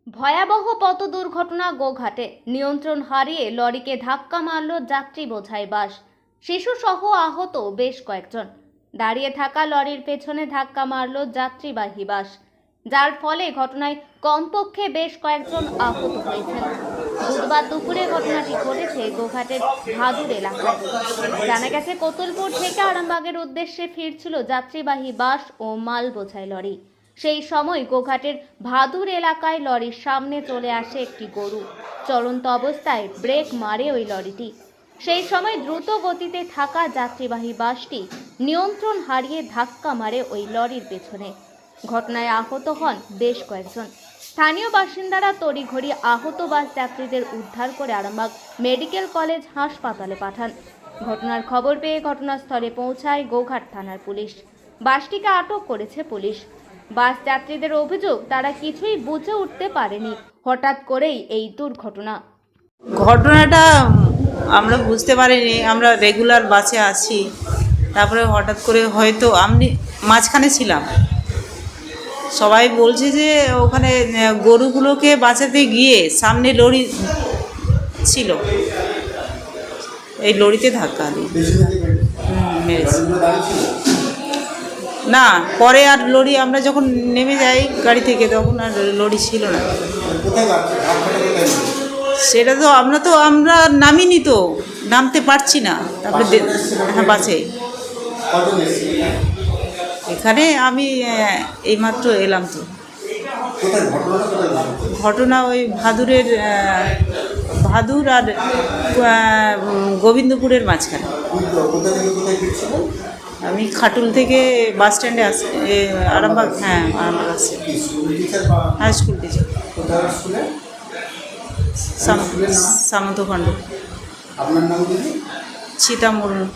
ভয়াবহ পথ দুর্ঘটনা গোঘাটে। নিয়ন্ত্রণ হারিয়ে লরিকে ধাক্কা মারল যাত্রী বোঝাই বাস। শিশু সহ আহত বেশ কয়েকজন। দাঁড়িয়ে থাকা লরির পেছনে ধাক্কা মারল যাত্রীবাহী বাস, যার ফলে ঘটনায় কমপক্ষে বেশ কয়েকজন আহত হয়েছেন। বুধবার দুপুরে ঘটনাটি ঘটেছে গোঘাটের ভাদুর এলাকায়। জানা গেছে, কোতুলপুর থেকে আরামবাগের উদ্দেশ্যে ফিরছিল যাত্রীবাহী বাস ও মাল বোঝাই লরি। সেই সময় গোঘাটের ভাদুর এলাকায় লরির সামনে চলে আসে একটি গরু। চলন্ত অবস্থায় ব্রেক মারে ওই লরিটি। সেই সময় দ্রুত গতিতে থাকা যাত্রীবাহী বাসটি নিয়ন্ত্রণ হারিয়ে ধাক্কা মারে ওই লরির পেছনে। ঘটনায় আহত হন বেশ কয়েকজন। স্থানীয় বাসিন্দারা তড়িঘড়ি আহত বাস যাত্রীদের উদ্ধার করে আরামবাগ মেডিকেল কলেজ হাসপাতালে পাঠান। ঘটনার খবর পেয়ে ঘটনাস্থলে পৌঁছায় গোঘাট থানার পুলিশ। বাসটিকে আটক করেছে পুলিশ। বাস যাত্রীদের অভিযোগ, তারা কিছুই বুঝে উঠতে পারেনি, হঠাৎ করেই এই ঘটনাটা আমরা বুঝতে পারিনি। আমরা রেগুলার বাসে আছি, তারপরে হঠাৎ করে হয়তো আমি মাঝখানে ছিলাম। সবাই বলছে যে ওখানে গরুগুলোকে বাঁচাতে গিয়ে সামনে লরি ছিল, এই লরিতে ধাক্কা দিয়ে মেরেছে। না, পরে আর লরি আমরা যখন নেমে যাই গাড়ি থেকে, তখন আর লরি ছিল না। সেটা তো আমরা নামিনি, তো নামতে পারছি না। তারপরে হ্যাঁ, বাসে এখানে আমি এইমাত্র এলাম। তো ঘটনা ওই ভাদুর আর গোবিন্দপুরের মাঝখানে। আমি খাটুল থেকে বাস স্ট্যান্ডে আসি, আরামবাগ। হ্যাঁ, আরামবাগ আসছি। হাই স্কুল টিচার সামন্তখণ্ড। আপনার নাম কি? সীতা মুর্মু।